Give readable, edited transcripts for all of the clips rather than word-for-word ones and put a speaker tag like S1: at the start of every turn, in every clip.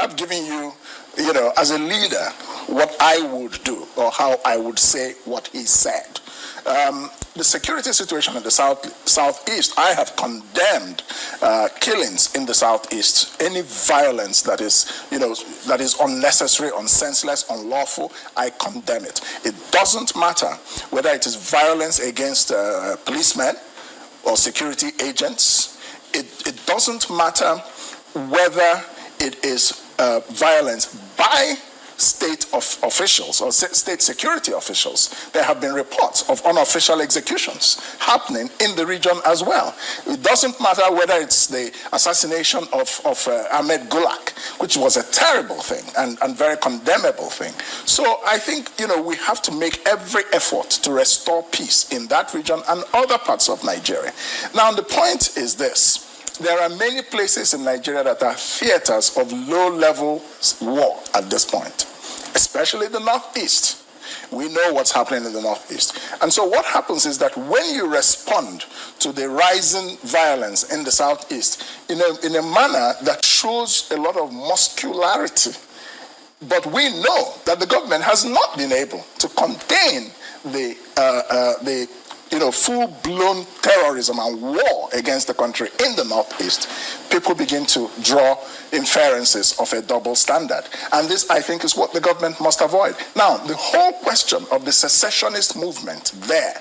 S1: I've given you, as a leader, what I would do or how I would say what he said. The security situation in the southeast, I have condemned killings in the southeast. Any violence that is unnecessary, unsenseless, unlawful, I condemn it. It doesn't matter whether it is violence against policemen or security agents. It doesn't matter whether it is violence by state officials or state security officials. There have been reports of unofficial executions happening in the region as well. It doesn't matter whether it's the assassination of Ahmed Gulak, which was a terrible thing and very condemnable thing. So I think, we have to make every effort to restore peace in that region and other parts of Nigeria. Now, the point is this. There are many places in Nigeria that are theaters of low-level war at this point, especially the Northeast. We know what's happening in the Northeast. And so what happens is that when you respond to the rising violence in the Southeast in a manner that shows a lot of muscularity, but we know that the government has not been able to contain the full-blown terrorism and war against the country in the Northeast, people begin to draw inferences of a double standard. And this, I think, is what the government must avoid. Now, the whole question of the secessionist movement there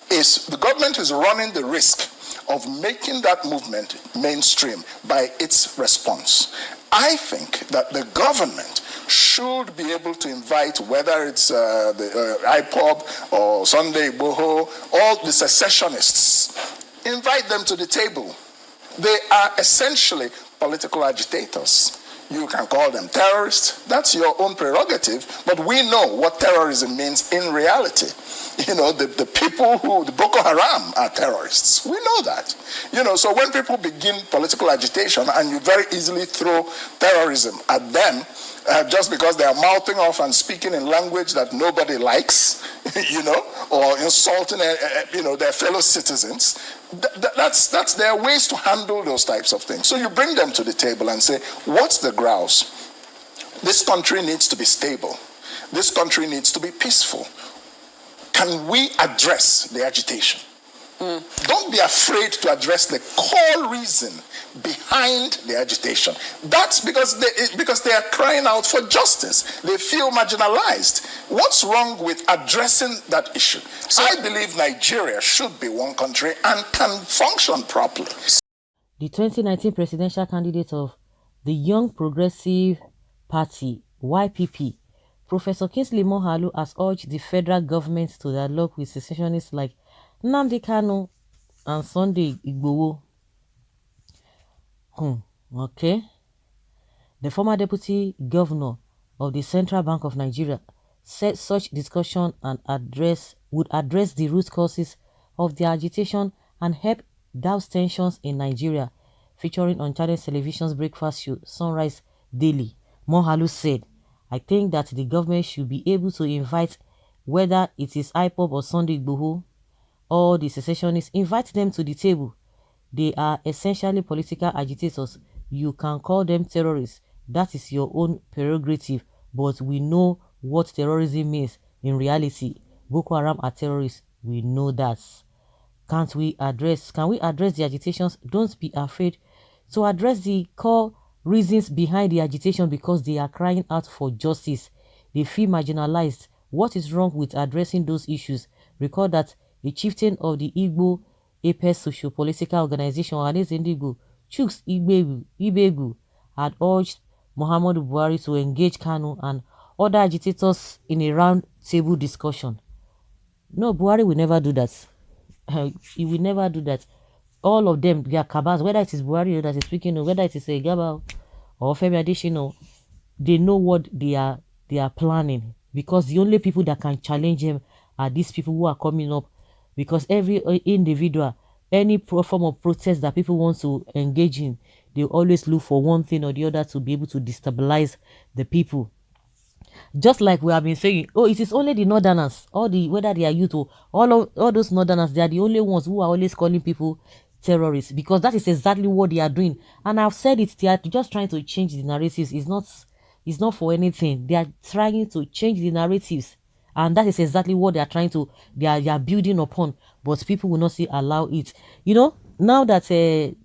S1: is the government is running the risk of making that movement mainstream by its response. I think that the government should be able to invite, whether it's the IPOB or Sunday Igboho, all the secessionists, invite them to the table. They are essentially political agitators. You can call them terrorists. That's your own prerogative. But we know what terrorism means in reality. The people the Boko Haram are terrorists. We know that. So when people begin political agitation and you very easily throw terrorism at them, just because they are mouthing off and speaking in language that nobody likes, or insulting, their fellow citizens, that's their ways to handle those types of things. So you bring them to the table and say, what's the grouse? This country needs to be stable. This country needs to be peaceful. Can we address the agitation? Don't be afraid to address the core reason behind the agitation. That's because they are crying out for justice. They feel marginalized. What's wrong with addressing that issue? I believe Nigeria should be one country and can function properly.
S2: The 2019 presidential candidate of the Young Progressive Party, YPP, Professor Kingsley Moghalu, has urged the federal government to dialogue with secessionists like Nnamdi Kanu and Sunday Igboho. Okay. The former deputy governor of the Central Bank of Nigeria said such discussion would address the root causes of the agitation and help douse tensions in Nigeria. Featuring on Channel Television's breakfast show Sunrise Daily, Moghalu said, "I think that the government should be able to invite, whether it is IPOB or Sunday Igboho, or the secessionists, invite them to the table. They are essentially political agitators. You can call them terrorists. That is your own prerogative. But we know what terrorism means in reality. Boko Haram are terrorists. We know that. Can we address the agitations? Don't be afraid to address the core reasons behind the agitation, because they are crying out for justice. They feel marginalized. What is wrong with addressing those issues? Recall that the chieftain of the Igbo Apex socio-political organization, Igbo, Chuks Ibegu, had urged Muhammadu Buhari to engage Kanu and other agitators in a round-table discussion. No, Buhari will never do that. He will never do that. All of them, they are cabals, whether it is Buhari that is speaking, or whether it is Gaba or Femi Adesina, they know what they are planning, because the only people that can challenge him are these people who are coming up. Because every individual, any form of protest that people want to engage in, they always look for one thing or the other to be able to destabilize the people. Just like we have been saying, it is only the northerners, whether they are youth or all those northerners, they are the only ones who are always calling people terrorists, because that is exactly what they are doing. And I've said it, they are just trying to change the narratives. It's not for anything. They are trying to change the narratives, and that is exactly what they are building upon. But people will not see allow it. Now that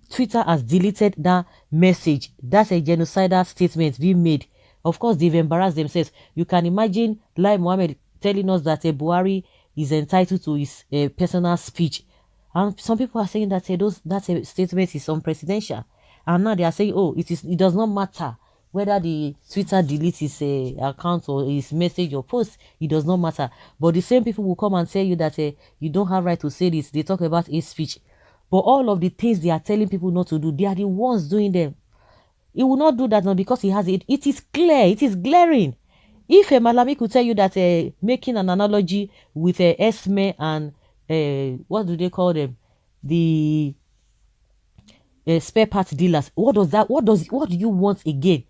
S2: Twitter has deleted that message, that's a genocidal statement being made. Of course, they've embarrassed themselves. You can imagine Lai Mohammed telling us that Buhari is entitled to his personal speech. And some people are saying that that statement is unpresidential. And now they are saying, oh, it does not matter whether the Twitter deletes his account or his message or post. It does not matter. But the same people will come and tell you that you don't have right to say this. They talk about hate speech. But all of the things they are telling people not to do, they are the ones doing them. He will not do that now because he has it. It is clear. It is glaring. If Malami could tell you that making an analogy with Esme and what do they call them? The spare parts dealers. What does that? What do you want again?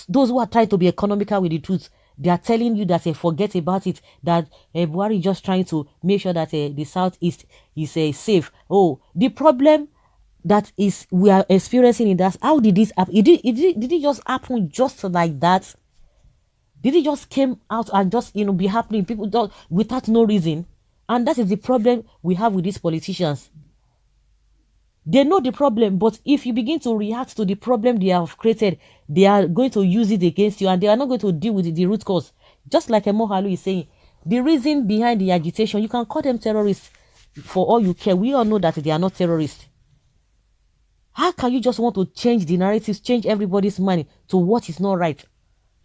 S2: Those who are trying to be economical with the truth, they are telling you that forget about it. That Buhari is just trying to make sure that the southeast is safe. Oh, the problem that is we are experiencing in that. How did this happen? Did it just happen just like that? Did it just came out and just be happening? People don't without no reason, and that is the problem we have with these politicians. They know the problem, but if you begin to react to the problem they have created, they are going to use it against you, and they are not going to deal with the root cause. Just like Moghalu is saying, the reason behind the agitation, you can call them terrorists for all you care. We all know that they are not terrorists. How can you just want to change the narratives, change everybody's mind to what is not right?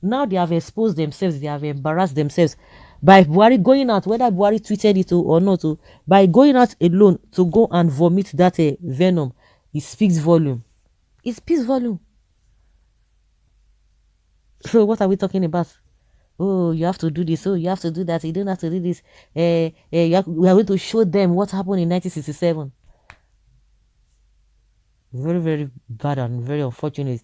S2: Now they have exposed themselves, they have embarrassed themselves by Buhari going out, whether Buhari tweeted it or not, by going out alone to go and vomit that venom. It speaks volume. It speaks volume. So what are we talking about? Oh, you have to do this. Oh, you have to do that. You don't have to do this. We are going to show them what happened in 1967. Very, very bad and very unfortunate.